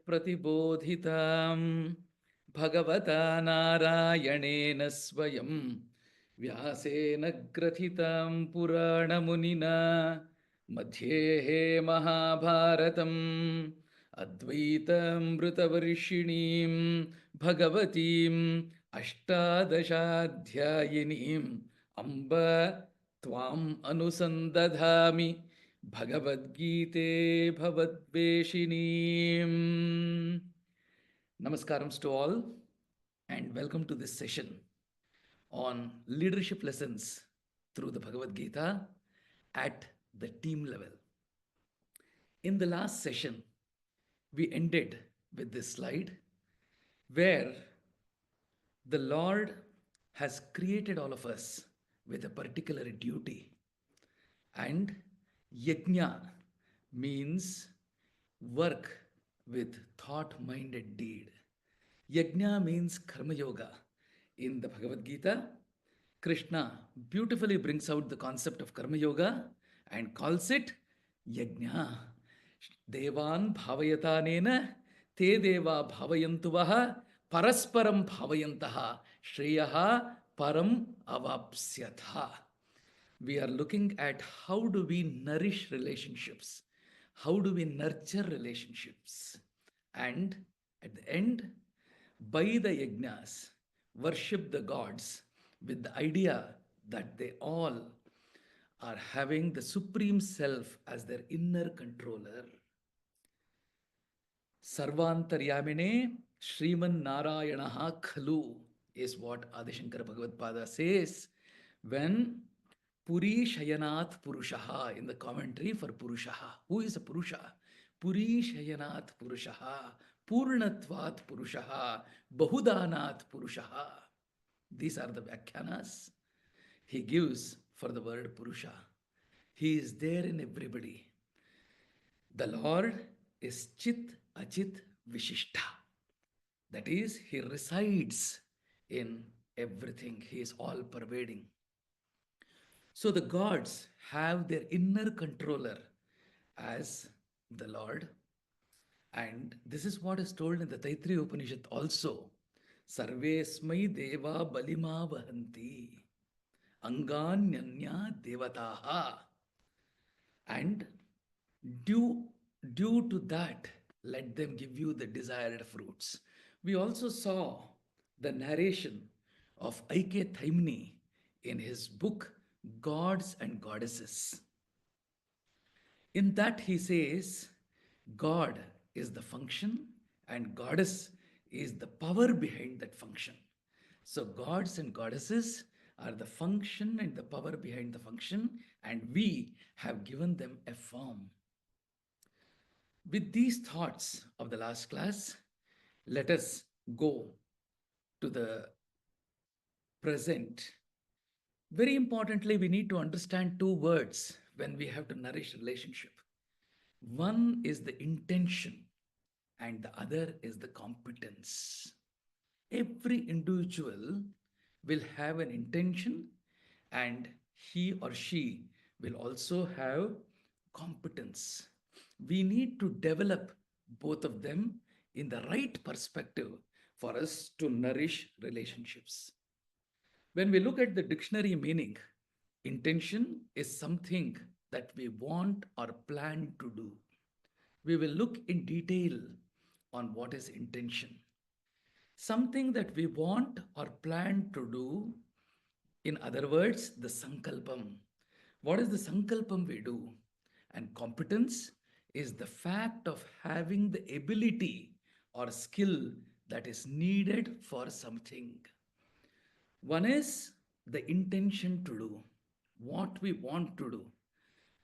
प्रतिबोधितां भगवता नारायणेन स्वयं व्यासेन ग्रथितां पुराणमुनिना मध्ये महाभारतम् अद्वैतामृतवर्षिणीं भगवतीम् अष्टादशाध्यायिनीम् अम्ब त्वाम् अनुसन्दधामि भगवद्गीते भवद्वेषिणीम्. Namaskaram to all and welcome to this session on leadership lessons through the Bhagavad Gita at the team level. In the last session, we ended with this slide where the Lord has created all of us with a particular duty. And yajna means work with thought-minded deed. Yajna means karma yoga. In the Bhagavad Gita, Krishna beautifully brings out the concept of karma yoga and calls it yajna. Devan bhavayatanena te deva bhavayantuvaha parasparam bhavayantaha shreyaha param avapsyatha. We are looking at how do we nourish relationships, how do we nurture relationships, and at the end, by the yajnas, worship the gods with the idea that they all are having the Supreme Self as their inner controller. Sarvantaryamine Sriman Narayanaha Khalu is what Adishankara Bhagavad Pada says when Puri Shayanat Purushaha in the commentary for Purushaha. Who is a Purusha? Puri Shayanat Purushaha, Purnatvat Purushaha, Bahudanat Purushaha. These are the Vyakhyanas he gives for the word Purusha. He is there in everybody. The Lord is Chit Achit Vishishta. That is, he resides in everything. He is all pervading. So the gods have their inner controller as the Lord. And this is what is told in the Taittiriya Upanishad also. Sarvesmai deva balima vahanti anganyanya devataha. And due to that, let them give you the desired fruits. We also saw the narration of I.K. Thaimni in his book Gods and Goddesses. In that he says, God is the function and goddess is the power behind that function. So gods and goddesses are the function and the power behind the function, and we have given them a form. With these thoughts of the last class, let us go to the present. Very importantly, we need to understand two words when we have to nourish relationship. One is the intention and the other is the competence. Every individual will have an intention and he or she will also have competence. We need to develop both of them in the right perspective for us to nourish relationships. When we look at the dictionary meaning, intention is something that we want or plan to do. We will look in detail on what is intention. Something that we want or plan to do, in other words, the sankalpam. What is the sankalpam we do? And competence is the fact of having the ability or skill that is needed for something. One is the intention to do, what we want to do.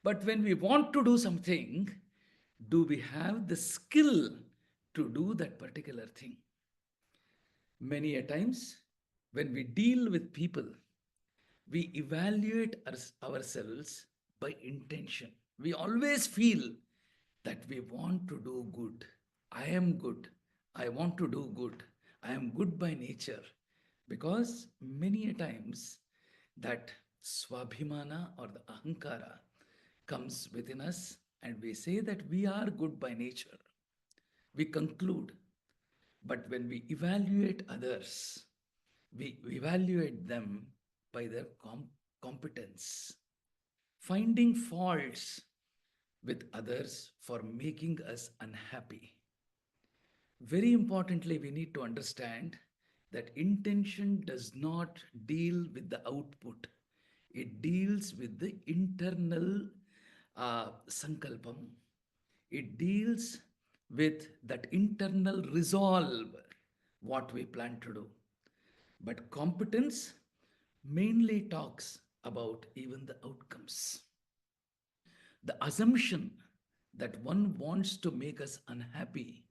But when we want to do something, do we have the skill to do that particular thing? Many a times, when we deal with people, we evaluate ourselves by intention. We always feel that we want to do good. I am good. I want to do good. I am good by nature. Because many a times that swabhimana or the ahankara comes within us and we say that we are good by nature. we conclude. But when we evaluate others, we evaluate them by their competence, finding faults with others for making us unhappy. Very importantly, we need to understand that intention does not deal with the output, it deals with the internal sankalpam. It deals with that internal resolve, what we plan to do. But competence mainly talks about even the outcomes. The assumption that one wants to make us unhappy,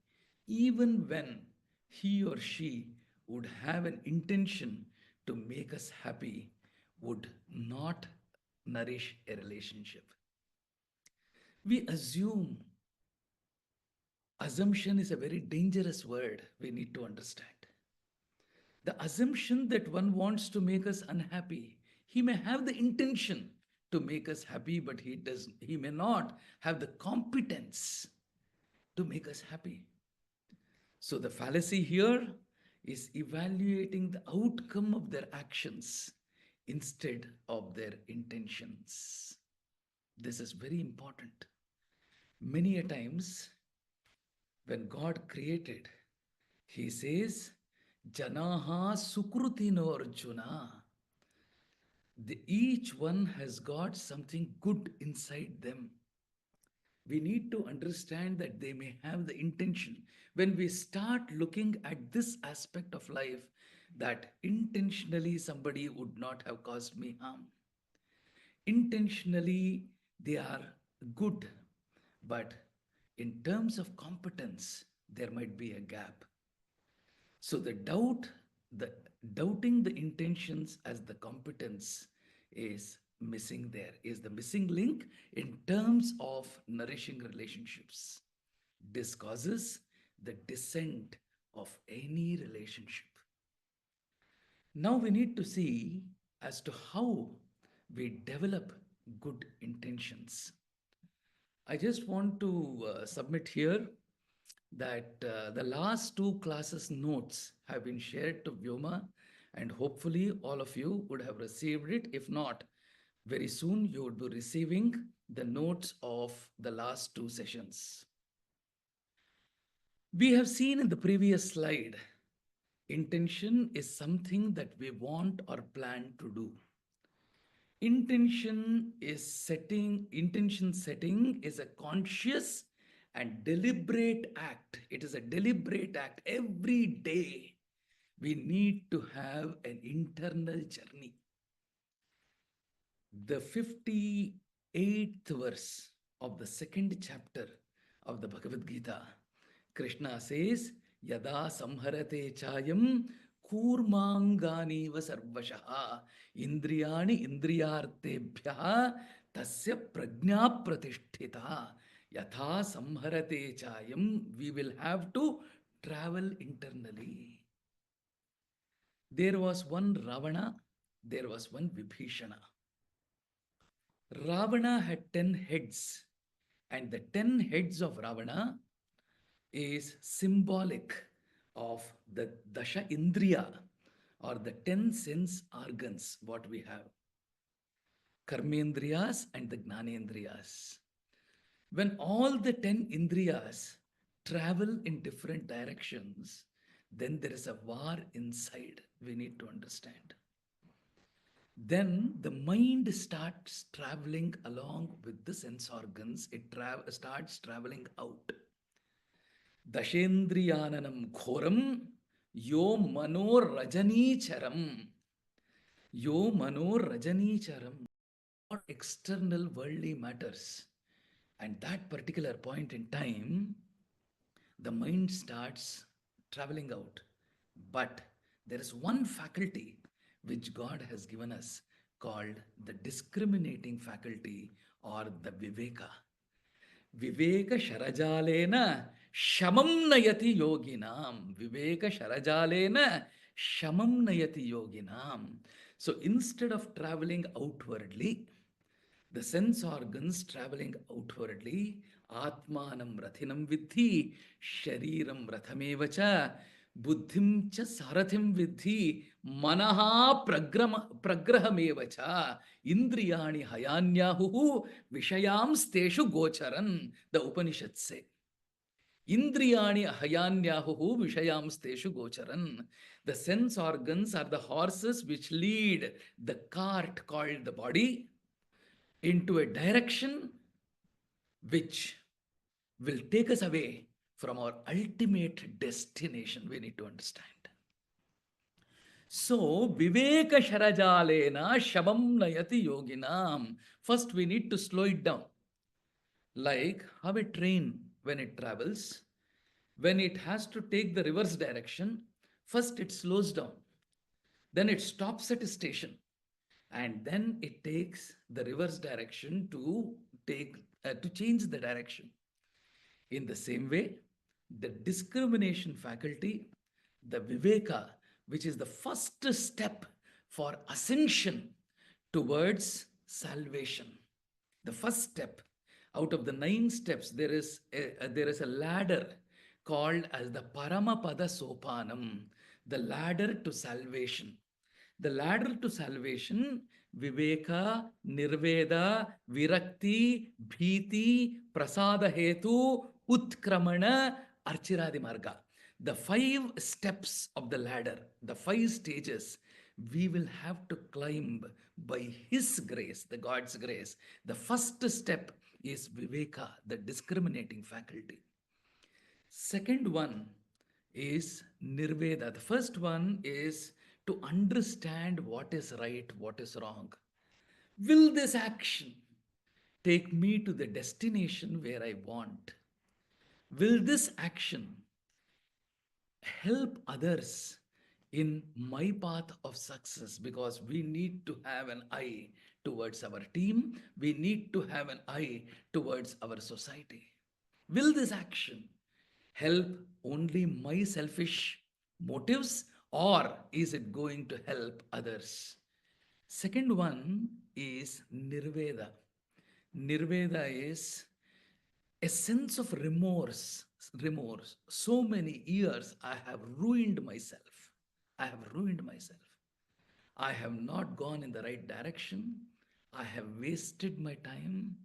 even when he or she would have an intention to make us happy, would not nourish a relationship. We assume. Assumption is a very dangerous word we need to understand. The assumption that one wants to make us unhappy, he may have the intention to make us happy, but he may not have the competence to make us happy. So the fallacy here is evaluating the outcome of their actions instead of their intentions. This is very important. Many a times when God created, he says, Janaha Sukrutino Arjuna. Each one has got something good inside them. We need to understand that they may have the intention. When we start looking at this aspect of life, that intentionally somebody would not have caused me harm. Intentionally, they are good, but in terms of competence, there might be a gap. So the doubting the intentions as the competence is missing there, is the missing link in terms of nourishing relationships. This causes the descent of any relationship. Now we need to see as to how we develop good intentions. I just want to submit here that the last two classes notes have been shared to Vyoma, and hopefully all of you would have received it. If not, very soon you would be receiving the notes of the last two sessions. We have seen in the previous slide, intention is something that we want or plan to do. Intention setting is a conscious and deliberate act. It is a deliberate act. Every day we need to have an internal journey. The 58th verse of the second chapter of the Bhagavad Gita, Krishna says, Yada samharate chayam kurmangani vasarvashaha indriyani indriyartebhyaha tasya prajna pratisthita. Yatha samharate chayam, we will have to travel internally. There was one Ravana, there was one Vibhishana. Ravana had 10 heads, and the 10 heads of Ravana is symbolic of the Dasha Indriya, or the 10 sense organs, what we have. Karmendriyas and the Gnanendriyas. When all the 10 Indriyas travel in different directions, then there is a war inside. We need to understand. Then the mind starts traveling along with the sense organs. It starts traveling out. Dashendriyananam ghoram yo mano rajanicharam. Yo mano rajanicharam. Not external worldly matters. And that particular point in time, the mind starts traveling out. But there is one faculty which God has given us called the discriminating faculty, or the Viveka. Viveka Sharajalena Shamam Nayati Yoginam. Viveka Sharajalena Shamam Nayati Yoginam. So instead of traveling outwardly, The sense organs traveling outwardly, Atmanam Rathinam Vidhi, Shariram Rathamevacha, Buddhim cha Sarathim Vidhi, Manaha Pragrahamevacha, Indriyani Hayanyahu, Vishayam Steshu Gocharan, the Upanishads say. Indriyani Hayanyahu, Vishayam Steshu Gocharan. The sense organs are the horses which lead the cart called the body into a direction which will take us away from our ultimate destination. We need to understand. So, Viveka Sharajalena Shabam Nayati Yoginam. First, we need to slow it down. Like how a train, when it travels, when it has to take the reverse direction, first it slows down, then it stops at a station, and then it takes the reverse direction to change the direction. In the same way, the discrimination faculty, the viveka, which is the first step for ascension towards salvation, the first step out of the 9 steps, there is a ladder called as the Paramapada Sopanam, the ladder to salvation. The ladder to salvation, Viveka, Nirveda, Virakti, Bhiti, Prasada Hetu, Utkramana, Archiradi Marga. The 5 steps of the ladder, the 5 stages, we will have to climb by His grace, the God's grace. The first step is Viveka, the discriminating faculty. Second one is Nirveda. The first one is to understand what is right, what is wrong. Will this action take me to the destination where I want? Will this action help others in my path of success? Because we need to have an eye towards our team, we need to have an eye towards our society. Will this action help only my selfish motives, or is it going to help others? Second one is Nirveda. Nirveda is a sense of remorse. Remorse. So many years I have ruined myself. I have ruined myself. I have not gone in the right direction. I have wasted my time,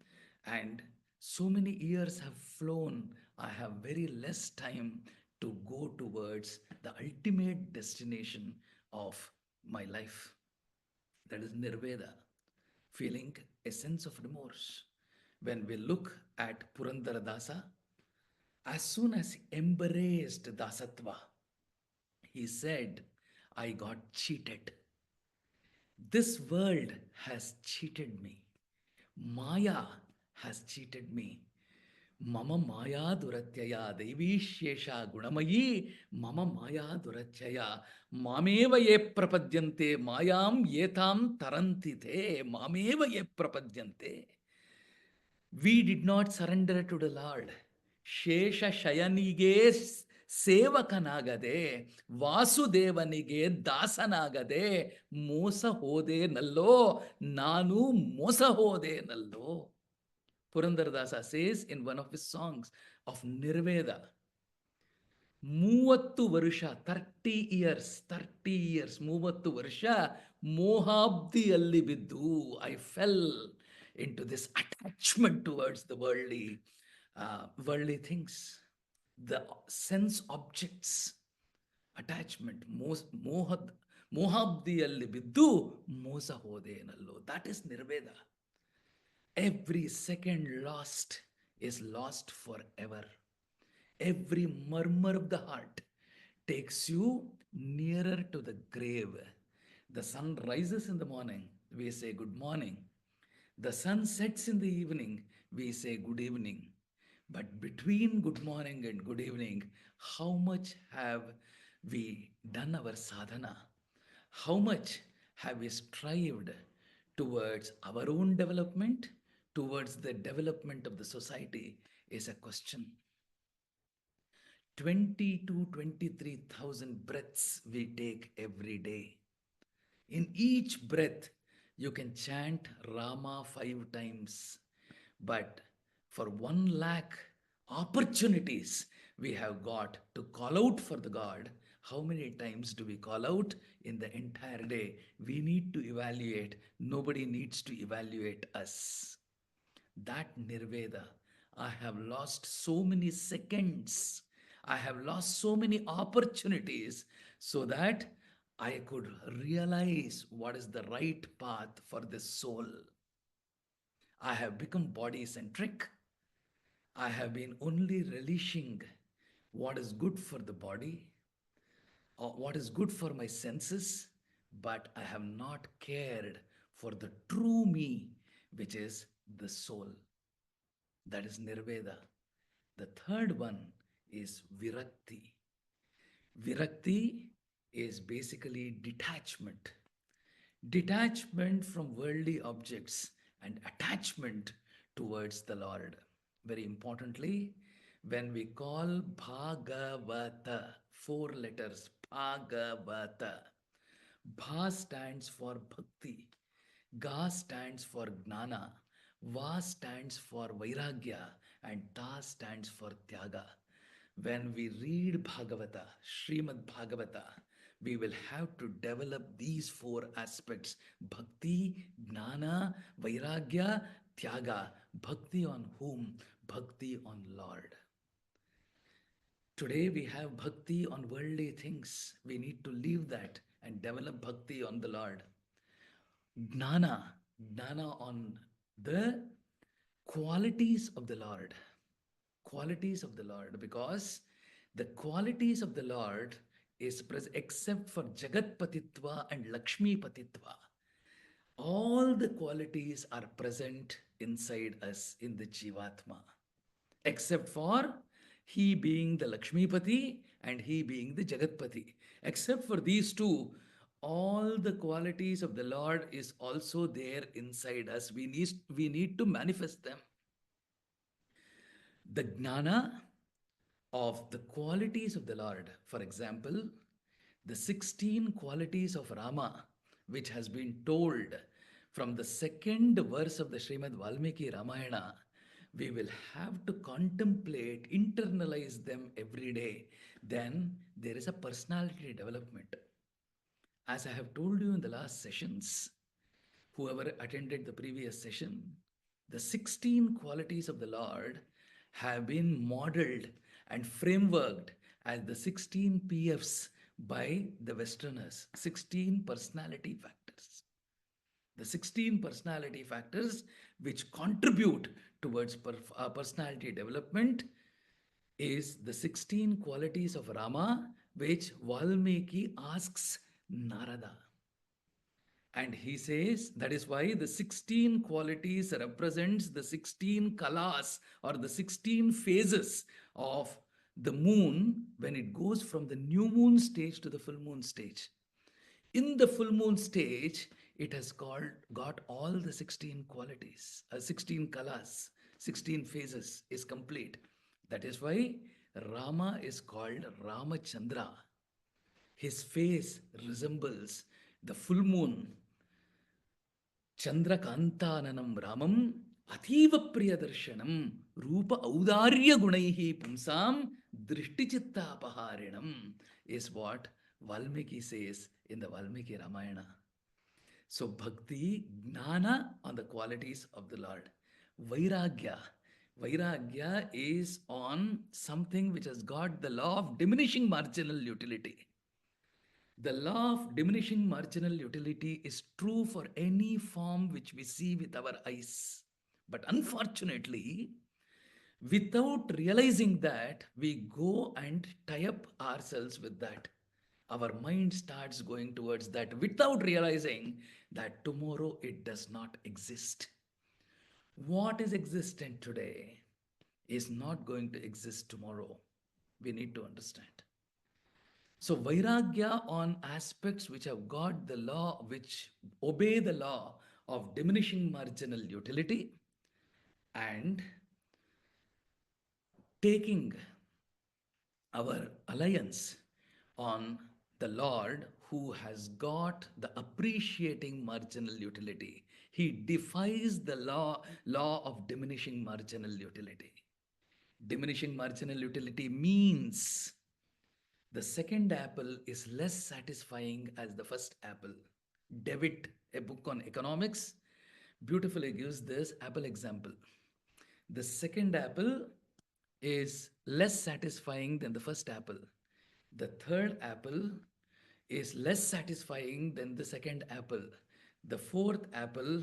and so many years have flown. I have very less time to go towards the ultimate destination of my life. That is Nirveda, feeling a sense of remorse. When we look at Purandaradasa, as soon as he embraced Dasatva, he said, I got cheated. This world has cheated me. Maya has cheated me. Mama Maya Duratyaya Devishesha Gunamayi Mama Maya Duratyaya Mameva ye prapadyante Mayam yetam tarantite Mameva ye prapadyante. We did not surrender to the Lord. Shesha Shayanige Sevakanagade, Vasudevanige Dasanagade, Mosa Hode Nallo, Nanu Mosa Hode Nallo. Purandaradasa says in one of his songs of Nirveda, 30 ವರ್ಷ 30 years 30 ವರ್ಷ ಮೋಹಾಬ್ದಿಯಲ್ಲಿ ಬಿದ್ದು I fell into this attachment towards the worldly things, the sense objects, attachment, ಮೋಹಾಬ್ದಿಯಲ್ಲಿ ಬಿದ್ದು ಮೋಸ ಹೋದೇನಲ್ಲೋ. That is Nirveda. Every second lost is lost forever. Every murmur of the heart takes you nearer to the grave. The sun rises in the morning, we say good morning. The sun sets in the evening, we say good evening. But between good morning and good evening, how much have we done our sadhana? How much have we strived towards our own development, towards the development of the society, is a question. 20 to 23,000 breaths we take every day. In each breath, You can chant Rama 5 times, but for 1 lakh opportunities we have got to call out for the God, how many times do we call out in the entire day? We need to evaluate. Nobody needs to evaluate us. That Nirveda, I have lost so many seconds. I have lost so many opportunities so that I could realize what is the right path for this soul. I have become body centric. I have been only relishing what is good for the body or what is good for my senses, but I have not cared for the true me, which is the soul. That is Nirveda. The third one is Virakti. Virakti is basically detachment. Detachment from worldly objects and attachment towards the Lord. Very importantly, when we call Bhagavata, 4 letters, Bhagavata, Bha stands for bhakti, Ga stands for gnana, Va stands for vairagya, and Ta stands for tyaga. When we read Bhagavata, Srimad Bhagavata, we will have to develop these 4 aspects: bhakti, gnana, vairagya, tyaga. Bhakti on whom? Bhakti on Lord. Today we have bhakti on worldly things. We need to leave that and develop bhakti on the Lord. Gnana, gnana on the qualities of the Lord. Qualities of the Lord, because the qualities of the Lord is except for Jagat Patitva and Lakshmi Patitva. All the qualities are present inside us in the Jivatma, except for he being the Lakshmipati and he being the Jagatpati. Except for these two, all the qualities of the Lord is also there inside us. We need to manifest them. The jnana of the qualities of the Lord. For example, the 16 qualities of Rama, which has been told from the second verse of the Srimad Valmiki Ramayana, we will have to contemplate, internalize them every day. Then there is a personality development. As I have told you in the last sessions, whoever attended the previous session, the 16 qualities of the Lord have been modeled and frameworked as the 16 PFs by the Westerners, 16 personality factors. The 16 personality factors which contribute towards personality development is the 16 qualities of Rama, which Valmiki asks Narada. And he says that is why the 16 qualities represents the 16 kalas or the 16 phases of the moon when it goes from the new moon stage to the full moon stage. In the full moon stage, it has got all the 16 qualities, 16 kalas, 16 phases is complete. That is why Rama is called Ramachandra. His face resembles the full moon. Chandrakantananam Ramam Athiva Priyadarshanam Rupa Audarya Gunaihi Pumsam Drishtichittapaharinam is what Valmiki says in the Valmiki Ramayana. So Bhakti, Gnana on the qualities of the Lord. Vairagya. Vairagya is on something which has got the law of diminishing marginal utility. The law of diminishing marginal utility is true for any form which we see with our eyes. But unfortunately, without realizing that, we go and tie up ourselves with that. Our mind starts going towards that without realizing that tomorrow it does not exist. What is existent today is not going to exist tomorrow. We need to understand. So, Vairagya on aspects which have got the law, which obey the law of diminishing marginal utility, and taking our alliance on the Lord who has got the appreciating marginal utility. He defies the law of diminishing marginal utility. Diminishing marginal utility means the second apple is less satisfying as the first apple. Devitt, a book on economics, beautifully gives this apple example. The second apple is less satisfying than the first apple. The third apple is less satisfying than the second apple. The fourth apple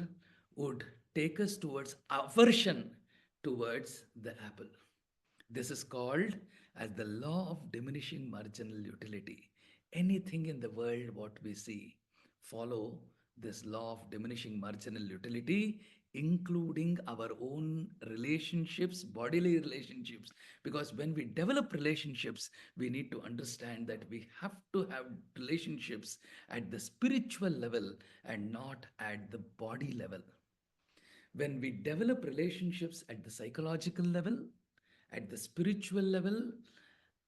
would take us towards aversion towards the apple. This is called as the law of diminishing marginal utility. Anything in the world, what we see, follow this law of diminishing marginal utility, including our own relationships, bodily relationships. Because when we develop relationships, we need to understand that we have to have relationships at the spiritual level and not at the body level. When we develop relationships at the psychological level, at the spiritual level,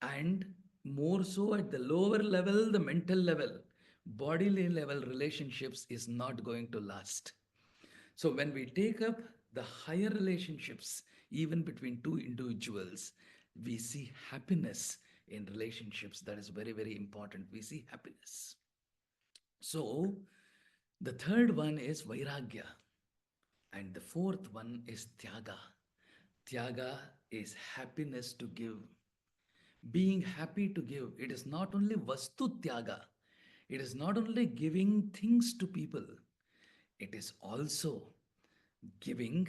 and more so at the lower level, the mental level, bodily level relationships is not going to last. So when we take up the higher relationships, even between two individuals, we see happiness in relationships. That is very, very important. We see happiness. So the third one is vairagya. And the fourth one is tyaga. Tyaga is happiness to give. Being happy to give. It is not only vastu tyaga. It is not only giving things to people. It is also giving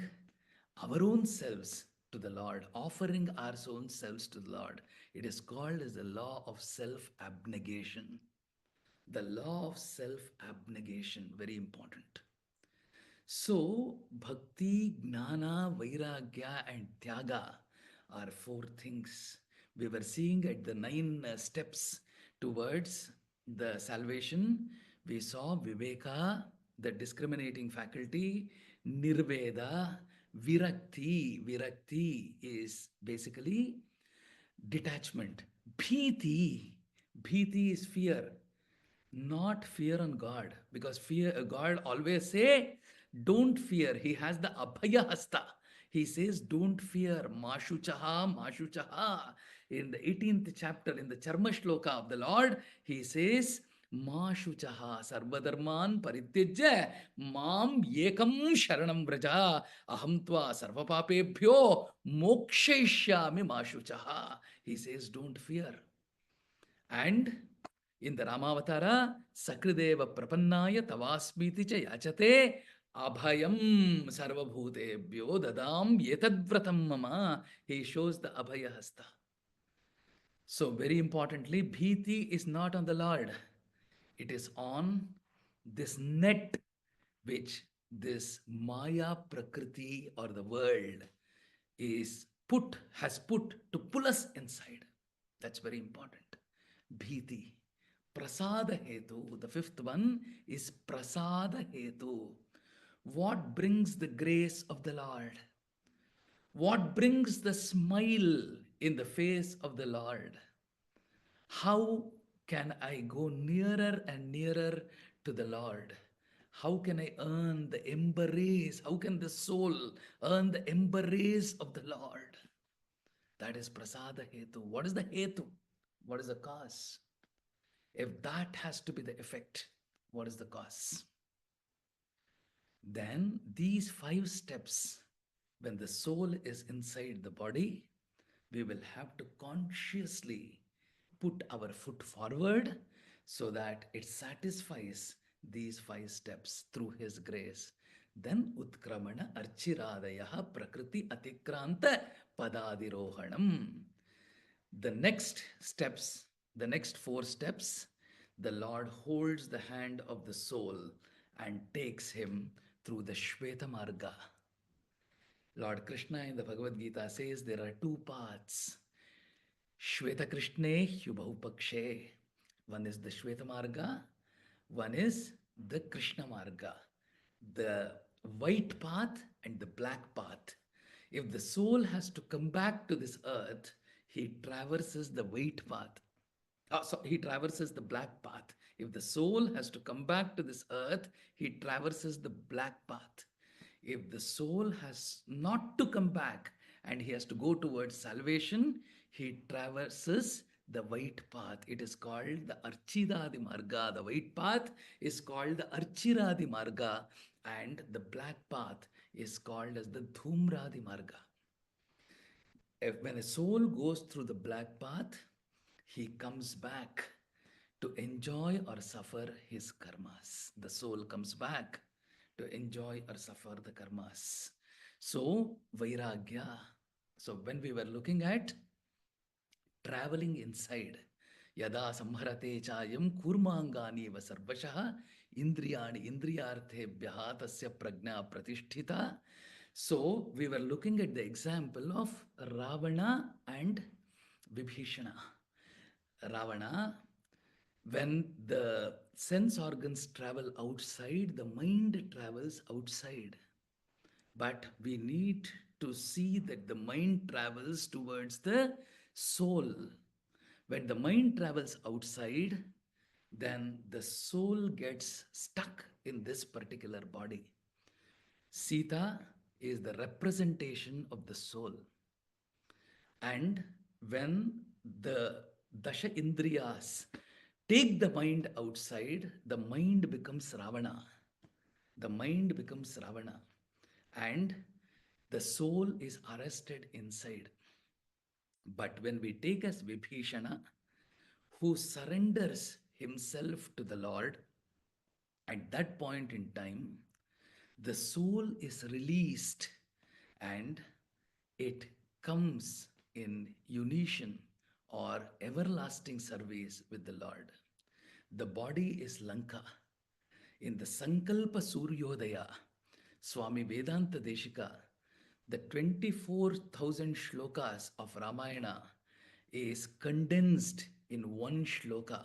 our own selves to the Lord, offering our own selves to the Lord. It is called as the law of self-abnegation. The law of self-abnegation, very important. So, bhakti, gnana, vairagya, and tyaga are four things. We were seeing at the 9 steps towards the salvation. We saw viveka, the discriminating faculty, nirveda, virakti. Virakti is basically detachment. Bhiti. Bhiti is fear, not fear on God, because fear God always say don't fear. He has the abhaya hasta. He says don't fear. Mashuchaha, mashuchaha. In the 18th chapter, in the charma shloka of the Lord, he says mashuchaha sarvadharman parityajya mam yekam sharanam vraja aham tva sarvapapebhyo mokshayishyami mashuchaha. He says don't fear. And in the Ramavatara, Sakrideva Prapannaya Tavasmiti cha yachate abhayam sarvabhutebhyo dadam yetadvratam mama. He shows the abhaya hasta. So very importantly, bhiti is not on the Lord. It is on this net which this Maya Prakriti or the world has put to pull us inside. That's very important. Bhiti. Prasada hetu. The fifth one is prasada hetu. What brings the grace of the Lord? What brings the smile in the face of the Lord? How can I go nearer and nearer to the Lord? How can I earn the embrace? How can the soul earn the embrace of the Lord? That is prasada hetu. What is the hetu? What is the cause? If that has to be the effect, what is the cause? Then these 5 steps, when the soul is inside the body, we will have to consciously put our foot forward so that it satisfies these 5 steps through His grace. Then Utkramana Archiradayaha Prakriti Atikranta Padadirohanam. The next steps, the next 4 steps, the Lord holds the hand of the soul and takes him through the Shweta Marga. Lord Krishna in the Bhagavad Gita says there are 2 paths. Shweta Krishne Yubhau Pakshe. One is the Shweta Marga, one is the Krishna Marga. The white path and the black path. If the soul has to come back to this earth, he traverses the white path. So he traverses the black path. If the soul has to come back to this earth, he traverses the black path. If the soul has not to come back and he has to go towards salvation, he traverses the white path. It is called the Archidadi Marga. The white path is called the Archiradi Marga, and the black path is called as the Dhumradi Marga. When a soul goes through the black path, he comes back to enjoy or suffer his karmas. The soul comes back to enjoy or suffer the karmas. So, Vairagya. So, when we were looking at traveling inside, Yada samharate chayam kurmangani va sarvashah indriyani indriyarthebhyaha tasya prajna pratisthita. So, we were looking at the example of Ravana and Vibhishana. Ravana, when the sense organs travel outside, the mind travels outside. But we need to see that the mind travels towards the soul. When the mind travels outside, then the soul gets stuck in this particular body. Sita is the representation of the soul. And when the Dasha Indriyas take the mind outside, the mind becomes Ravana. The mind becomes Ravana. And the soul is arrested inside. But when we take as Vibhishana, who surrenders himself to the Lord, at that point in time, the soul is released and it comes in unison or everlasting service with the Lord. The body is Lanka. In the Sankalpa Suryodaya, Swami Vedanta Deshika, the 24,000 shlokas of Ramayana is condensed in one shloka.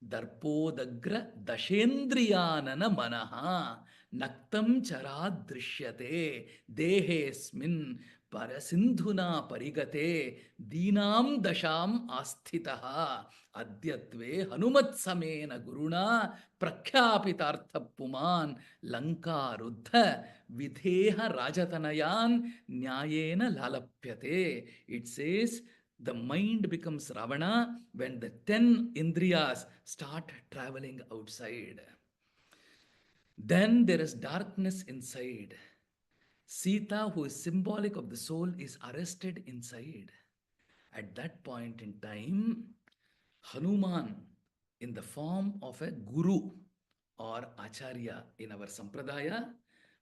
Darpodagra dashendriyanana manaha naktam charad drishyate dehesmin parasindhuna parigate dinam dasham asthitaha adyatve hanumat samena guruna prakyapitartha puman lanka ruddha videha rajatanayan nyayena lalapyate. It says the mind becomes Ravana when the 10 Indriyas start traveling outside. Then there is darkness inside. Sita, who is symbolic of the soul, is arrested inside. At that point in time, Hanuman, in the form of a guru or acharya in our sampradaya,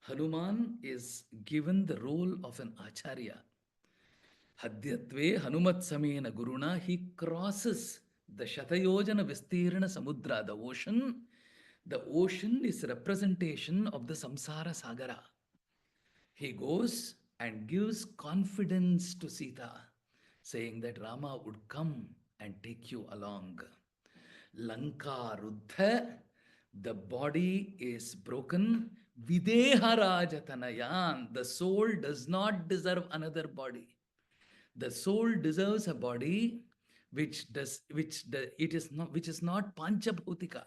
Hanuman is given the role of an acharya. Hadyatve Hanumat Samena Guruna, he crosses the Shatayojana Vistirna Samudra, the ocean. The ocean is representation of the Samsara Sagara. He goes and gives confidence to Sita, saying that Rama would come and take you along. Lanka Ruddha, the body is broken. Videha Rajatanayan, the soul does not deserve another body. The soul deserves a body which is not panchabhutika.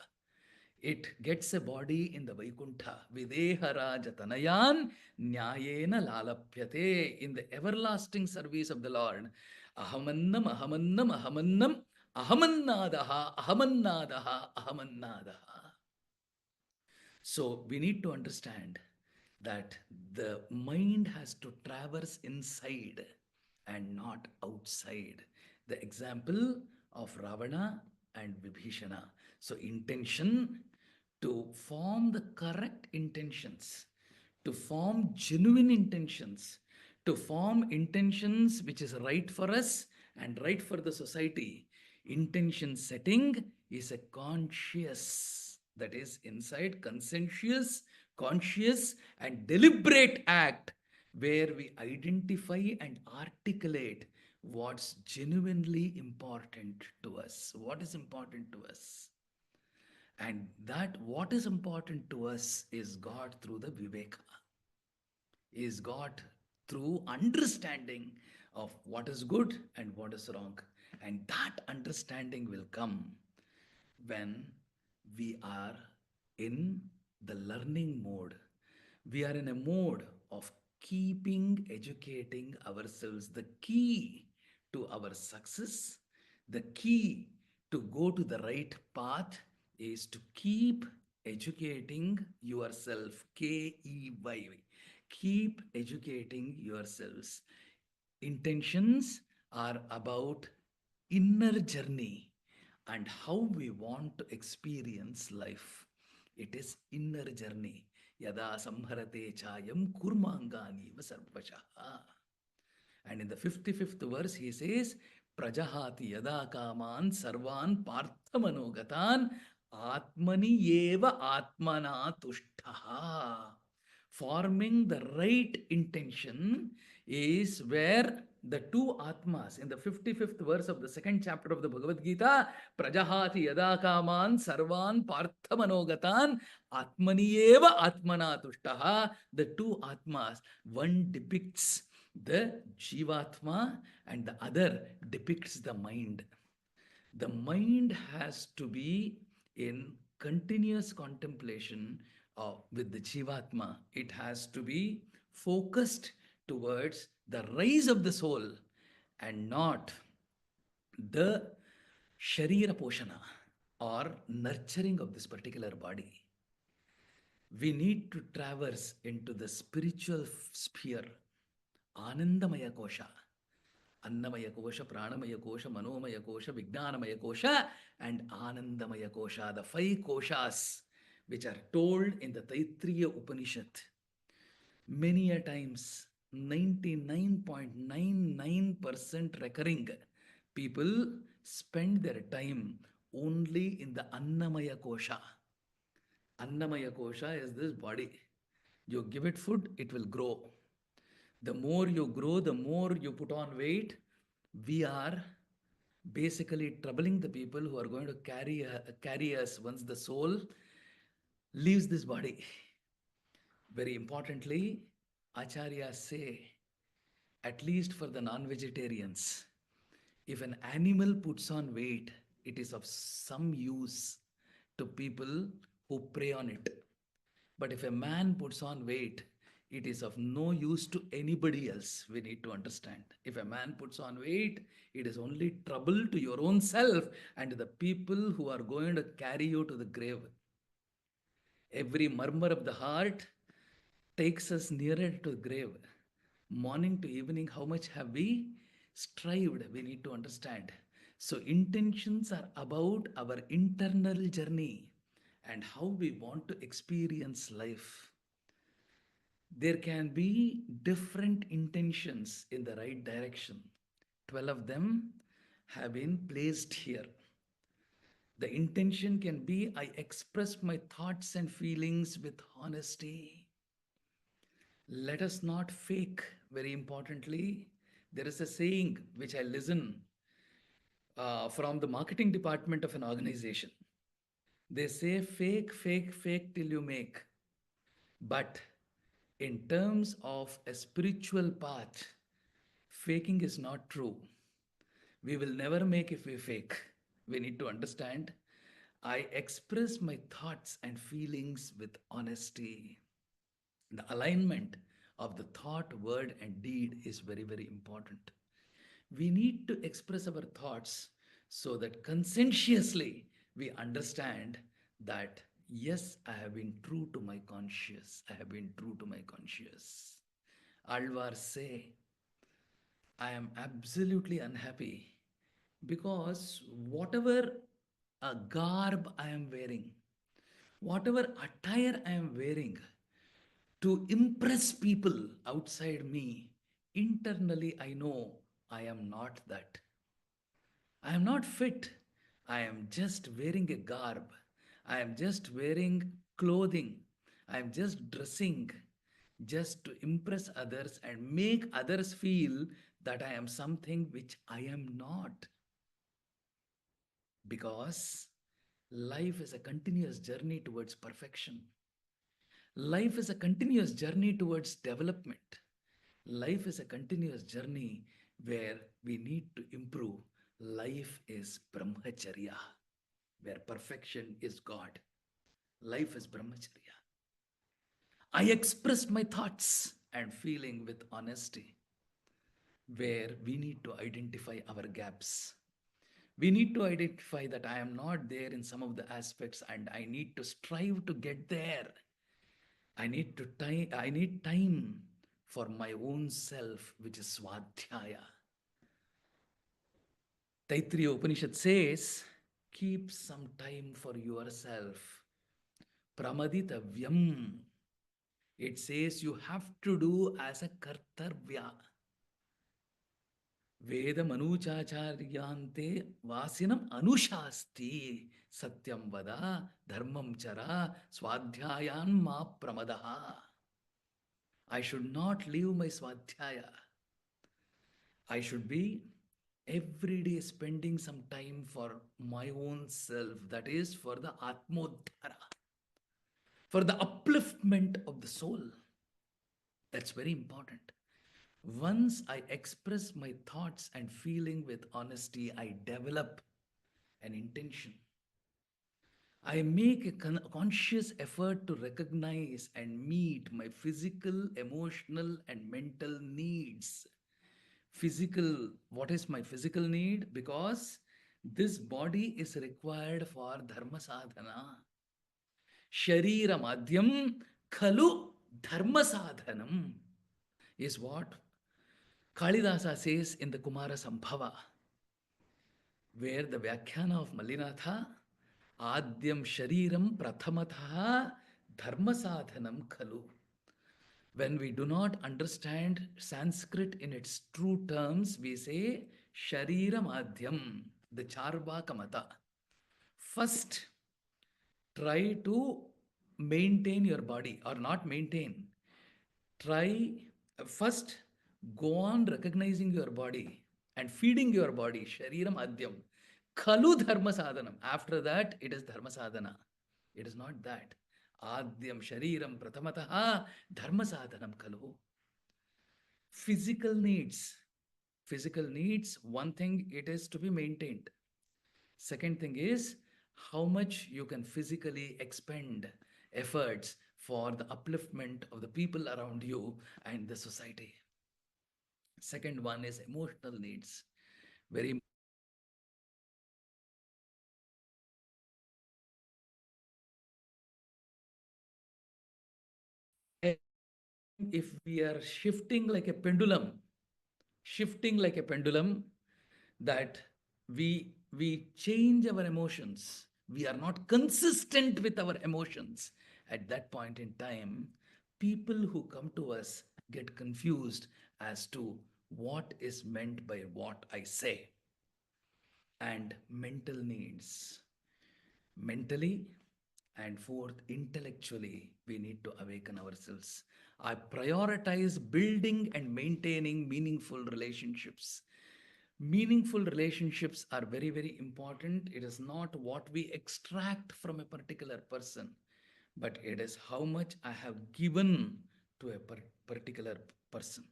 It gets a body in the Vaikuntha. Videharaja tanayan nyayena lalapyate, in the everlasting service of the Lord. Ahamannam, ahamannam, ahamannam, ahamannadaha, ahamannadaha, ahamannadaha. So we need to understand that the mind has to traverse inside and not outside. The example of Ravana and Vibhishana. So, intention, to form the correct intentions, to form genuine intentions, to form intentions which is right for us and right for the society. Intention setting is a conscious, that is inside, conscientious, conscious, and deliberate act where we identify and articulate what's genuinely important to us. What is important to us? And that what is important to us is God through the Viveka, is God through understanding of what is good and what is wrong. And that understanding will come when we are in the learning mode. We are in a mode of keeping educating ourselves. The key to our success, the key to go to the right path is to keep educating yourself. KEY. Keep educating yourselves. Intentions are about inner journey and how we want to experience life. It is inner journey. Yada samharate chayam kurmangani sarvashaha. And in the 55th verse, he says, Prajahati yada kaman sarvan parthamanogatan atmani eva atmana tushtaha. Forming the right intention is where the two Atmas in the 55th verse of the second chapter of the Bhagavad Gita, Prajahati yada kaman sarvan parthamanogatan atmani eva atmana tushtaha. The two Atmas, one depicts the Jivatma and the other depicts the mind. The mind has to be in continuous contemplation with the Jivatma. It has to be focused towards the rise of the soul and not the Sharira Poshana or nurturing of this particular body. We need to traverse into the spiritual sphere, Anandamaya Kosha. Annamaya Kosha, Pranamaya Kosha, Manomaya Kosha, Vijnanamaya Kosha, and Anandamaya Kosha, the five koshas which are told in the Taittiriya Upanishad. Many a times, 99.99% recurring, people spend their time only in the Annamaya Kosha. Annamaya Kosha is this body. You give it food, it will grow. The more you grow, the more you put on weight. We are basically troubling the people who are going to carry us once the soul leaves this body. Very importantly, Acharyas say, at least for the non vegetarians, if an animal puts on weight, it is of some use to people who prey on it. But if a man puts on weight, it is of no use to anybody else. We need to understand. If a man puts on weight, it is only trouble to your own self and the people who are going to carry you to the grave. Every murmur of the heart takes us nearer to the grave. Morning to evening, how much have we strived? We need to understand. So, intentions are about our internal journey and how we want to experience life. There can be different intentions in the right direction. 12 of them have been placed here. The intention can be I express my thoughts and feelings with honesty. Let us not fake, very importantly. There is a saying which I listen from the marketing department of an organization. They say fake, fake, fake till you make. But in terms of a spiritual path, faking is not true. We will never make if we fake. We need to understand. I express my thoughts and feelings with honesty. The alignment of the thought, word, and deed is very, very important. We need to express our thoughts so that conscientiously we understand that yes, I have been true to my conscience. I have been true to my conscience. Alvar say, I am absolutely unhappy because whatever a garb I am wearing, whatever attire I am wearing, to impress people outside me, internally I know I am not that. I am not fit. I am just wearing a garb. I am just wearing clothing. I am just dressing just to impress others and make others feel that I am something which I am not. Because life is a continuous journey towards perfection. Life is a continuous journey towards development. Life is a continuous journey where we need to improve. Life is brahmacharya, where perfection is God. Life is brahmacharya. I express my thoughts and feeling with honesty, where we need to identify our gaps. We need to identify that I am not there in some of the aspects and I need to strive to get there. I need time for my own self, which is swadhyaya. Taittiriya Upanishad says, keep some time for yourself. Pramaditavyam. It says you have to do as a kartarvya. वेदमनुचाचार्यान्ते वासिनम अनुशास्ति सत्यम वद धर्मम चर स्वाध्यायान् मा प्रमदः. I should not leave my swadhyaya. I should be every day spending some time for my own self, that is for the atmodhara, for the upliftment of the soul. That's very important. Once I express my thoughts and feeling with honesty, I develop an intention. I make a conscious effort to recognize and meet my physical, emotional, and mental needs. Physical, what is my physical need? Because this body is required for dharma sadhana. Sharira madhyam khalu dharma sadhanam is what Kalidasa says in the Kumara Sambhava, where the Vyakhyana of Mallinatha, Adyam Shariram Prathamatha Dharma Sadhanam Khalu. When we do not understand Sanskrit in its true terms, we say Shariram Adyam, the Charvaka Mata. First, try to maintain your body, or not maintain. Try first, go on recognizing your body and feeding your body. Shariram Adyam. Khalu Dharma Sadhanam. After that, it is Dharma Sadhana. It is not that. Adyam Shariram Prathamataha Dharma Sadhanam Khalu. Physical needs. Physical needs, one thing, it is to be maintained. Second thing is how much you can physically expend efforts for the upliftment of the people around you and the society. Second one is emotional needs. Very if we are shifting like a pendulum, that we change our emotions. We are not consistent with our emotions. At that point in time, people who come to us get confused as to what is meant by what I say. And mental needs. Mentally, and fourth, intellectually, we need to awaken ourselves. I prioritize building and maintaining meaningful relationships. Meaningful relationships are very, very important. It is not what we extract from a particular person, but it is how much I have given to a particular person.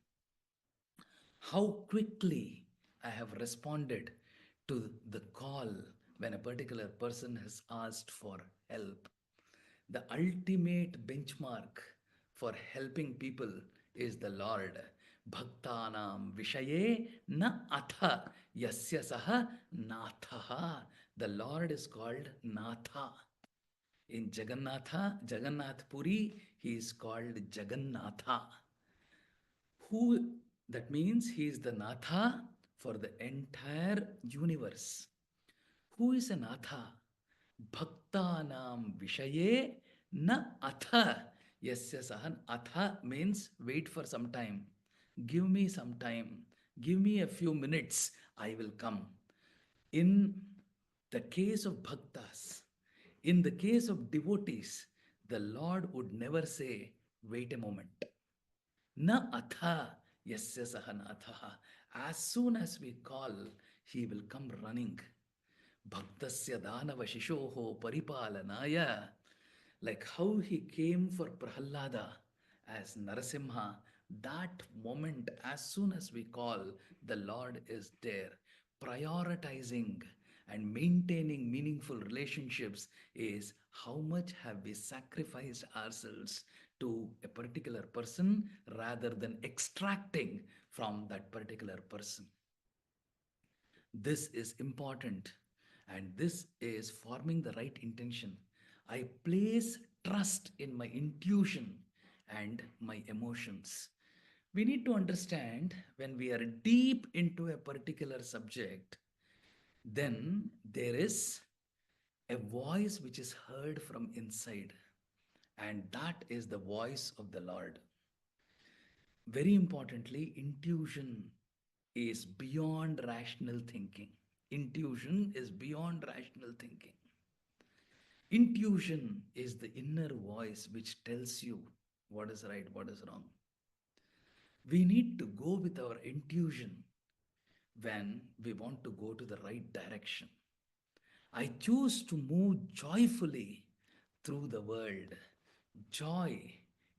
How quickly I have responded to the call when a particular person has asked for help. The ultimate benchmark for helping people is the Lord. Bhaktanam Vishaye na atha yasya saha natha. The Lord is called Natha. In Jagannath Puri, he is called Jagannatha. Who that means he is the Natha for the entire universe. Who is a Natha? Bhaktanam Vishaye na atha. Yes, Sahan. Atha means wait for some time. Give me some time. Give me a few minutes. I will come. In the case of bhaktas, in the case of devotees, the Lord would never say, wait a moment. Na atha yasya sahanatha. As soon as we call, he will come running. Bhaktasya danava shishoho paripalanaya. Like how he came for Prahlada as Narasimha, that moment, as soon as we call, the Lord is there. prioritizing and maintaining meaningful relationships is how much have we sacrificed ourselves to a particular person rather than extracting from that particular person. This is important, and this is forming the right intention. I place trust in my intuition and my emotions. We need to understand when we are deep into a particular subject, then there is a voice which is heard from inside, and that is the voice of the Lord. Very importantly, intuition is beyond rational thinking. Intuition is beyond rational thinking. Intuition is the inner voice which tells you what is right, what is wrong. We need to go with our intuition when we want to go to the right direction. I choose to move joyfully through the world. Joy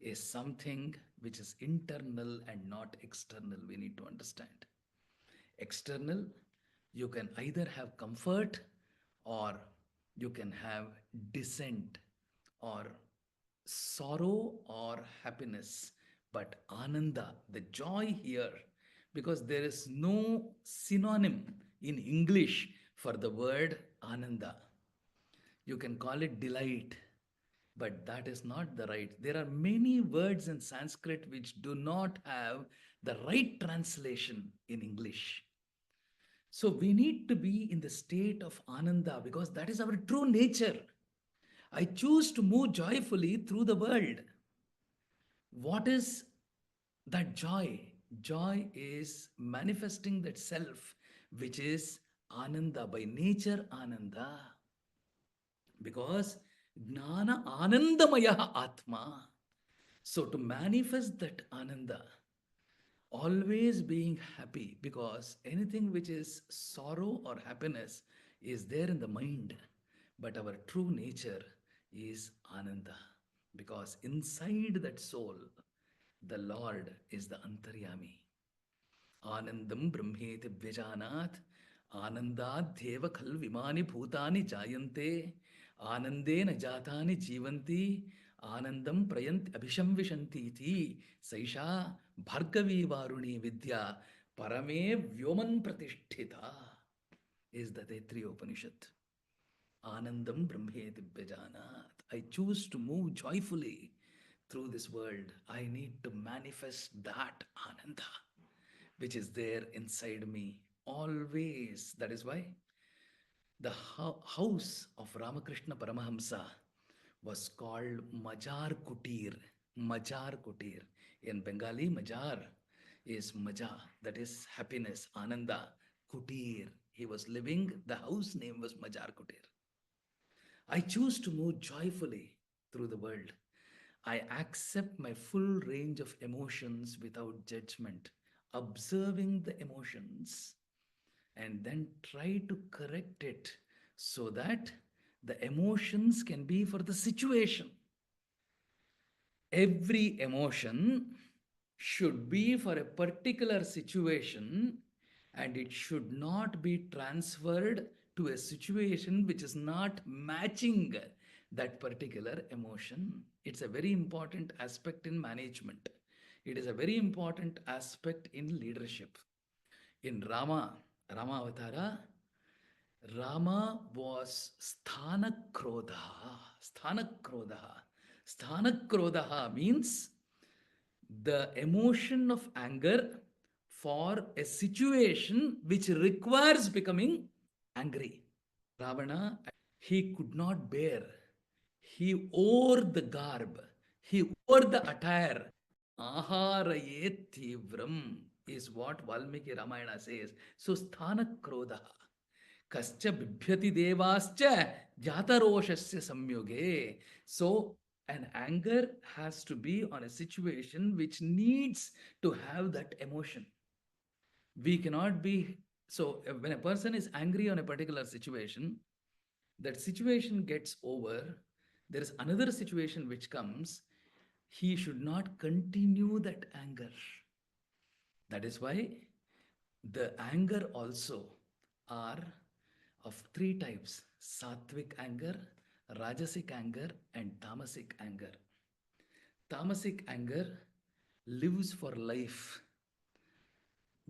is something which is internal and not external. We need to understand. External, you can either have comfort or you can have dissent or sorrow or happiness. But ananda, the joy here, because there is no synonym in English for the word ananda. You can call it delight, but that is not the right. There are many words in Sanskrit which do not have the right translation in English. So we need to be in the state of ananda because that is our true nature. I choose to move joyfully through the world. What is that joy? Joy is manifesting that self, which is ananda, by nature ananda. Because jnana anandamaya atma. So to manifest that ananda, always being happy, because anything which is sorrow or happiness is there in the mind, but our true nature is ananda, because inside that soul the Lord is the antaryami. Anandam brahmeti vyajanat anandadhyeva khal vimani bhutani jayante anandena jatani jivanti anandam prayant abhishamvishanti iti saisha bhargavi varuni vidya parame vyoman pratisthita is the Taittiriya Upanishad. Anandam brahmeti vyajanat. I choose to move joyfully through this world. I need to manifest that ananda which is there inside me always. That is why the house of Ramakrishna Paramahamsa was called Majar Kutir. Majar Kutir. In Bengali, Majar is Maja, that is happiness, Ananda. Kutir. He was living, the house name was Majar Kutir. I choose to move joyfully through the world. I accept my full range of emotions without judgment, observing the emotions and then try to correct it so that the emotions can be for the situation. Every emotion should be for a particular situation and it should not be transferred to a situation which is not matching that particular emotion. It's a very important aspect in management. It is a very important aspect in leadership. In Rama Avatara, Rama was sthanakrodha. Sthanakrodha. Sthanakrodha means the emotion of anger for a situation which requires becoming angry. Ravana, he could not bear. He wore the garb. He wore the attire. Aharaye tivram is what Valmiki Ramayana says. So sthana krodha. Kascha bibhyati devascha jataroshasya samyoge. So an anger has to be on a situation which needs to have that emotion. We cannot be, so when a person is angry on a particular situation, that situation gets over, there is another situation which comes, he should not continue that anger. That is why the anger also are of three types: sattvic anger, rajasic anger, and tamasic anger. Tamasic anger lives for life.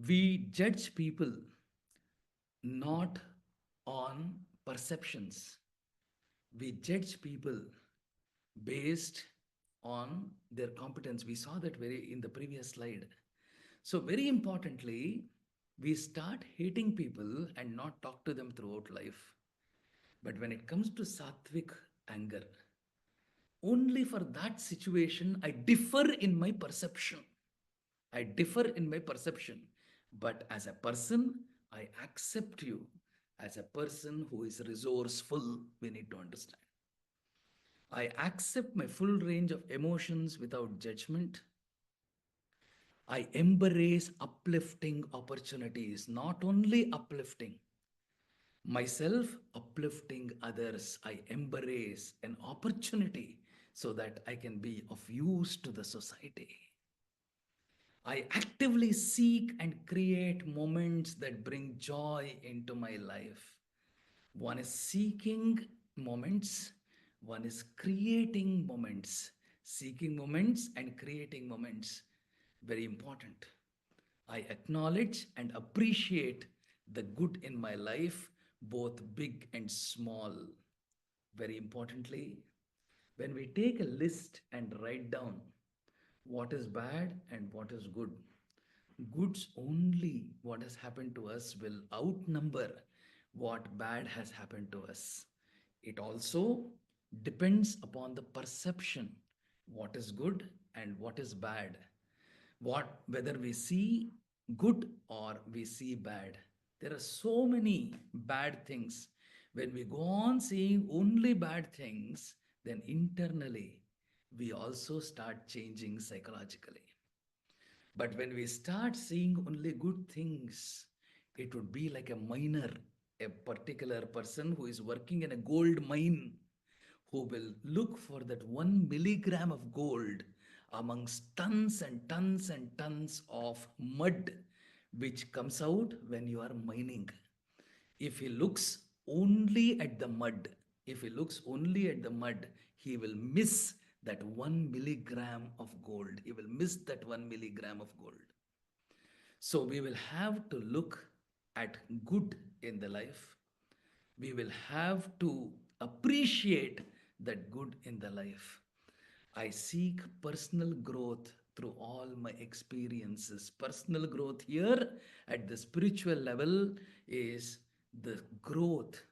We judge people not on perceptions. We judge people based on their competence. We saw that very in the previous slide. So, very importantly, we start hating people and not talk to them throughout life. But when it comes to sattvic anger, only for that situation I differ in my perception. I differ in my perception. But as a person, I accept you as a person who is resourceful. We need to understand. I accept my full range of emotions without judgment. I embrace uplifting opportunities, not only uplifting myself, uplifting others. I embrace an opportunity so that I can be of use to the society. I actively seek and create moments that bring joy into my life. One is seeking moments, one is creating moments. Seeking moments and creating moments. Very important. I acknowledge and appreciate the good in my life, both big and small. Very importantly, when we take a list and write down what is bad and what is good, goods only what has happened to us will outnumber what bad has happened to us. It also depends upon the perception what is good and what is bad, what whether we see good or we see bad. There are so many bad things. When we go on seeing only bad things, then internally we also start changing psychologically. But when we start seeing only good things, it would be like a miner, a particular person who is working in a gold mine, who will look for that 1 milligram of gold amongst tons and tons and tons of mud which comes out when you are mining. If he looks only at the mud, if he looks only at the mud, he will miss that 1 milligram of gold. He will miss that 1 milligram of gold. So we will have to look at good in the life. We will have to appreciate that good in the life. I seek personal growth through all my experiences. Personal growth here at the spiritual level is the growth,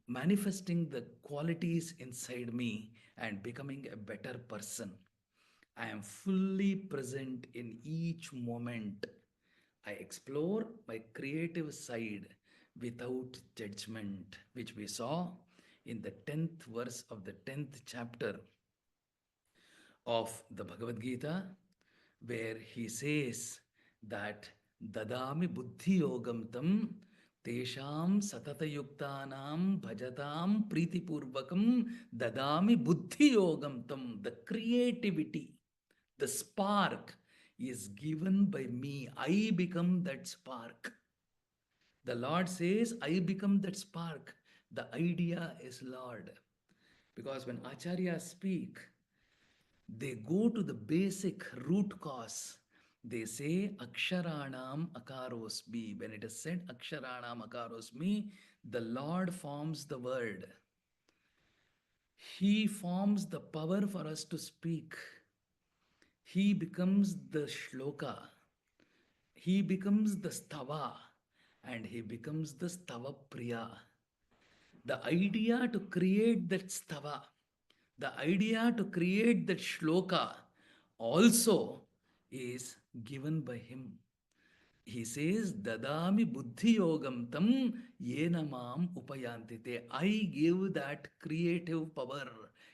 manifesting the qualities inside me and becoming a better person. I am fully present in each moment. I explore my creative side without judgment, which we saw in the 10th verse of the 10th chapter of the Bhagavad Gita, where he says that Dadami Buddhi Yogam Tam Tesham Satata Yuktanam Bhajatam Priti Purvakam Dadami Buddhi Yogam Tam. The creativity, the spark is given by me. I become that spark. The Lord says, I become that spark. The idea is Lord. Because when acharyas speak, they go to the basic root cause. They say Aksharanam Akarosmi. When it is said Aksharanam Akarosmi, the Lord forms the word. He forms the power for us to speak. He becomes the shloka. He becomes the stava. And he becomes the stava priya. The idea to create that stava, the idea to create that shloka also is given by him. He says, Dadami buddhi yogam tam yenamam upayantite. I give that creative power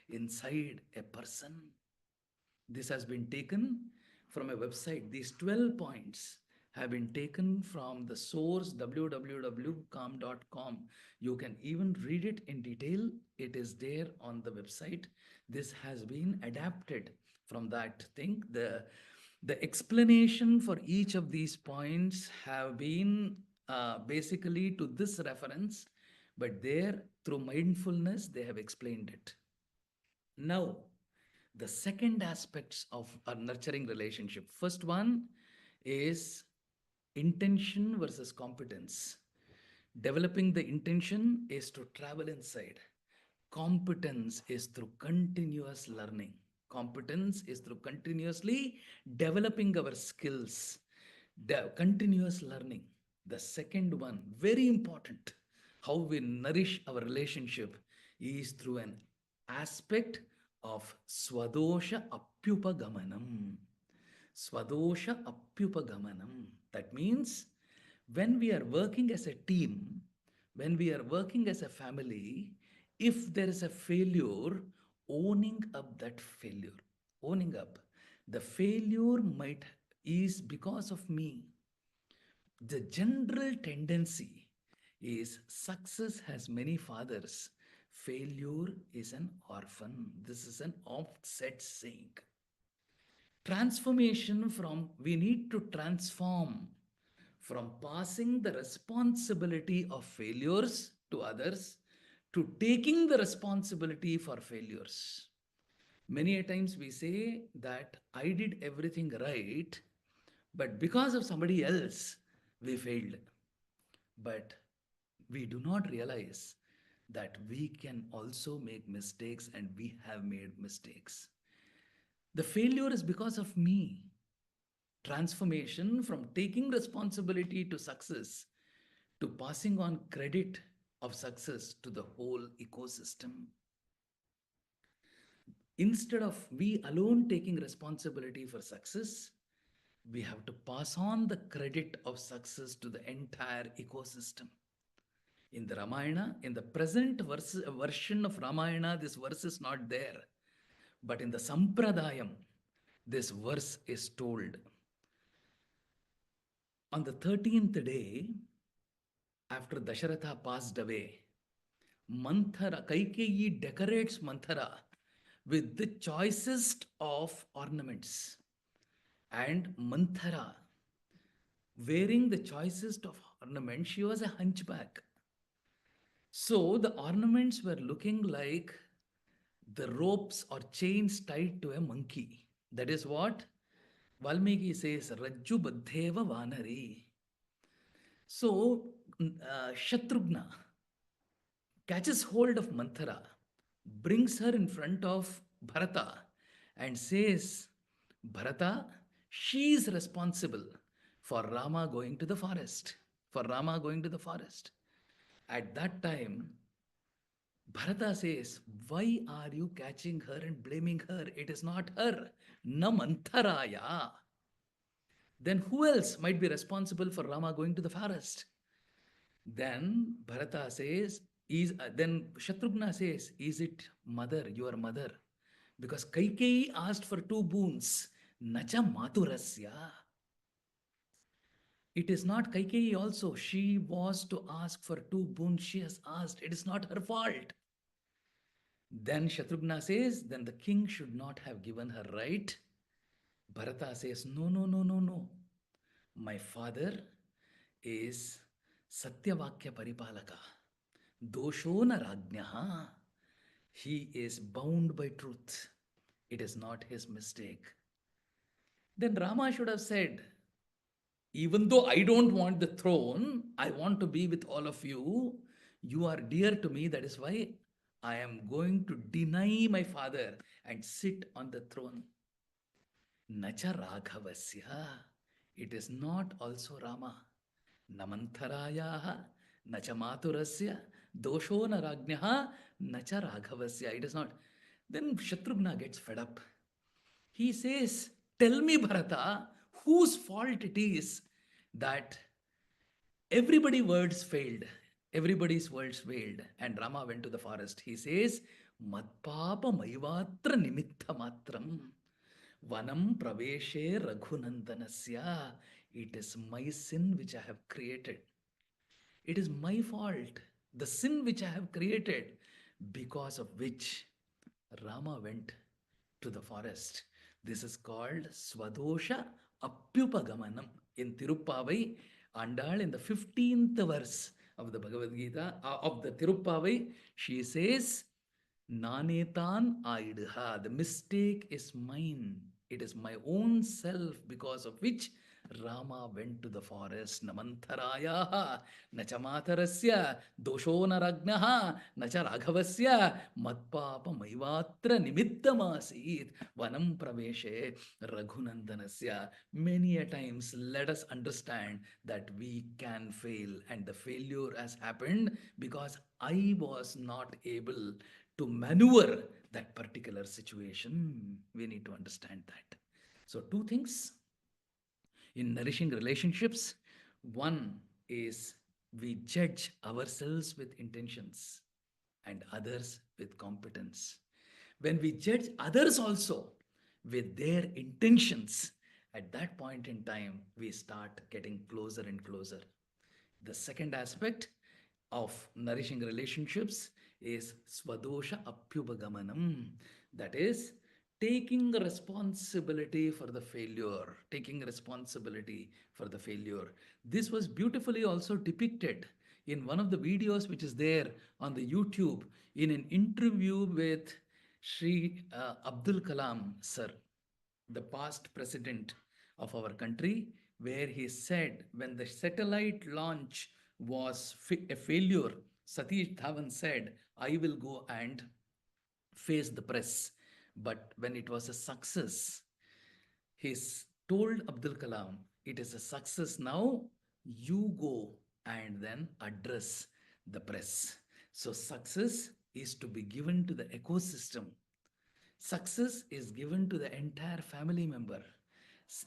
inside a person. This has been taken from a website. These 12 points have been taken from the source www.calm.com. You can even read it in detail. It is there on the website. This has been adapted from that thing. The explanation for each of these points have been basically to this reference, but there, through mindfulness, they have explained it. Now, the second aspects of a nurturing relationship. First one is intention versus competence. Developing the intention is to travel inside. Competence is through continuous learning. Competence is through continuously developing our skills, continuous learning. The second one, very important, how we nourish our relationship is through an aspect of swadosha apyupagamanam. Swadosha apyupagamanam. That means when we are working as a team, when we are working as a family, if there is a failure, owning up that failure, owning up, the failure might is because of me. The general tendency is success has many fathers, failure is an orphan. This is an offset saying. Transformation from, we need to transform from passing the responsibility of failures to others to taking the responsibility for failures. Many a times we say that I did everything right, but because of somebody else, we failed. But we do not realize that we can also make mistakes and we have made mistakes. The failure is because of me. Transformation from taking responsibility to success to passing on credit of success to the whole ecosystem. Instead of we alone taking responsibility for success, we have to pass on the credit of success to the entire ecosystem. In the Ramayana, in the present version of Ramayana, this verse is not there. But in the Sampradayam, this verse is told. On the 13th day, after Dasharatha passed away, Manthara, Kaikeyi decorates Manthara with the choicest of ornaments. And Manthara, wearing the choicest of ornaments, she was a hunchback. So the ornaments were looking like the ropes or chains tied to a monkey. That is what Valmiki says, Rajju Baddheva Vanari. So Shatrughna catches hold of Manthara, brings her in front of Bharata, and says, Bharata, she is responsible for Rama going to the forest. For Rama going to the forest. At that time, Bharata says, why are you catching her and blaming her? It is not her. Na Mantharaya. Then who else might be responsible for Rama going to the forest? Then Bharata says, then Shatrughna says, is it mother, your mother? Because Kaikeyi asked for two boons. Nacha maturasya. It is not Kaikeyi also. She was to ask for two boons. She has asked. It is not her fault. Then Shatrughna says, then the king should not have given her right. Bharata says, no, no, no, no, no. My father is Satyavakya Paripalaka. Doshona Rajnaha. He is bound by truth. It is not his mistake. Then Rama should have said, even though I don't want the throne, I want to be with all of you. You are dear to me. That is why I am going to deny my father and sit on the throne. Nacha Raghavasya. It is not also Rama. Namantharayaha, nacha maturasya, dosho na rajnaha, nacha raghavasya. It is not. Then Shatrughna gets fed up. He says, tell me, Bharata, whose fault it is that everybody's words failed. Everybody's words failed. And Rama went to the forest. He says, Matpapa maivatra nimitta matram. Vanam praveshe raghunandanasya. It is my sin which I have created. It is my fault. The sin which I have created, because of which Rama went to the forest. This is called Swadosha Apyupagamanam. In Tirupavai, Andal in the 15th verse of the Bhagavad Gita, of the Tiruppavai, she says, Nanetan Aidha. The mistake is mine. It is my own self because of which Rama went to the forest. Namantharaya, Nachamatarasya, Doshonaragnaha, Nacha Raghavasya, Matpapa Maivatra Nimittamasit, Vanam Praveshe, Raghunandanasya. Many a times, let us understand that we can fail, and the failure has happened because I was not able to maneuver that particular situation. We need to understand that. So, two things in nourishing relationships. One is we judge ourselves with intentions and others with competence. When we judge others also with their intentions, at that point in time, we start getting closer and closer. The second aspect of nourishing relationships is swadosha apyubagamanam. That is taking responsibility for the failure, taking responsibility for the failure. This was beautifully also depicted in one of the videos which is there on the YouTube in an interview with Sri Abdul Kalam sir, the past president of our country, where he said when the satellite launch was a failure, Satish Dhawan said, I will go and face the press. But when it was a success, he told Abdul Kalam, it is a success now, you go and then address the press. So, success is to be given to the ecosystem. Success is given to the entire family member,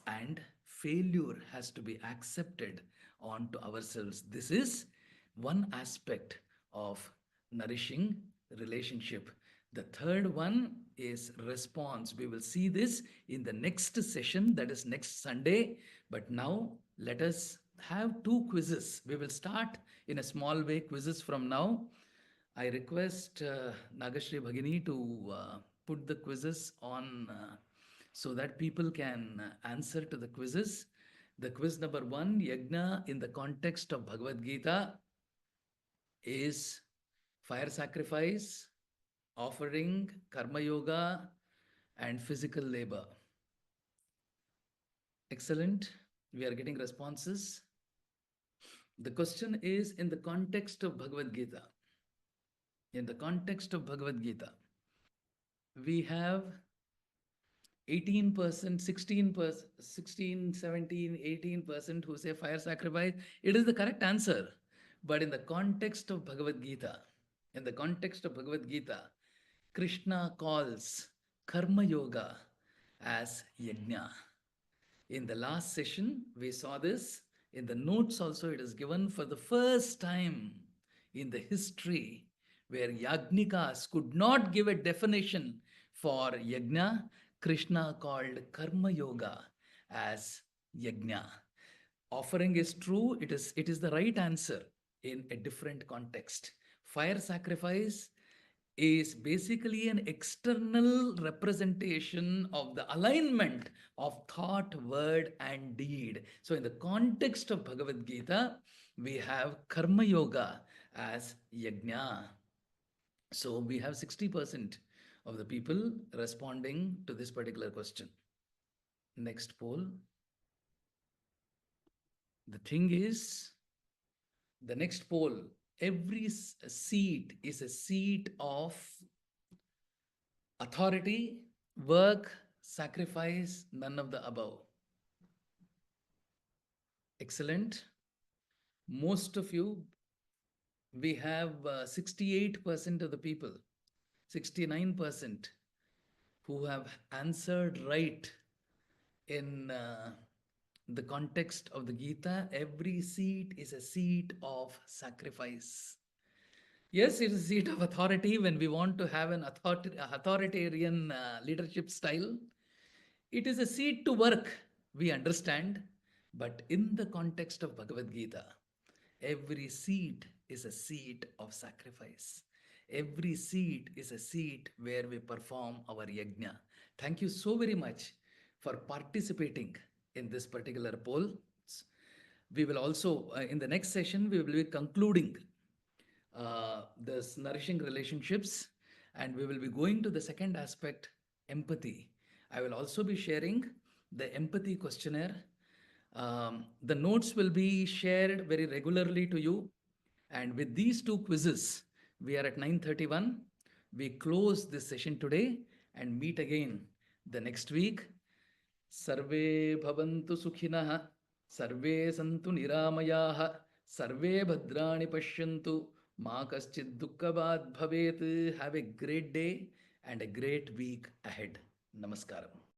and failure has to be accepted onto ourselves. This is one aspect of nourishing relationship. The third one is response. We will see this in the next session, that is next Sunday. But now let us have two quizzes. We will start in a small way quizzes from now. I request Nagashri Bhagini to put the quizzes on so that people can answer to the quizzes. The quiz number one, Yajna in the context of Bhagavad Gita is fire sacrifice, offering, karma yoga, and physical labor. Excellent. We are getting responses. The question is in the context of Bhagavad Gita. In the context of Bhagavad Gita, we have 18%, 16%, 16, 17, 18% who say fire sacrifice. It is the correct answer. But in the context of Bhagavad Gita, in the context of Bhagavad Gita, Krishna calls karma yoga as yajna. In the last session, we saw this. In the notes also, it is given for the first time in the history where Yagnikas could not give a definition for yajna. Krishna called karma yoga as yajna. Offering is true, it is the right answer in a different context. Fire sacrifice is basically an external representation of the alignment of thought, word, and deed. So, in the context of Bhagavad Gita, we have Karma Yoga as Yajna. So, we have 60% of the people responding to this particular question. Next poll. The thing is, the next poll, every seat is a seat of authority, work, sacrifice, none of the above. Excellent. Most of you, we have 68% of the people, 69% who have answered right in the context of the Gita. Every seat is a seat of sacrifice. Yes, it is a seat of authority when we want to have an authoritarian leadership style. It is a seat to work, we understand. But in the context of Bhagavad Gita, every seat is a seat of sacrifice. Every seat is a seat where we perform our yajna. Thank you so very much for participating in this particular poll. We will also, in the next session, we will be concluding this nourishing relationships, and we will be going to the second aspect, empathy. I will also be sharing the empathy questionnaire. The notes will be shared very regularly to you, and with these two quizzes, we are at 9:31. We close this session today and meet again the next week. सर्वे भवन्तु सुखिनः, सर्वे सन्तु निरामयाः, सर्वे भद्राणि पश्यन्तु, मा कश्चित् दुःखभाग् भवेत्. Have a great day and a great week ahead. Namaskaram.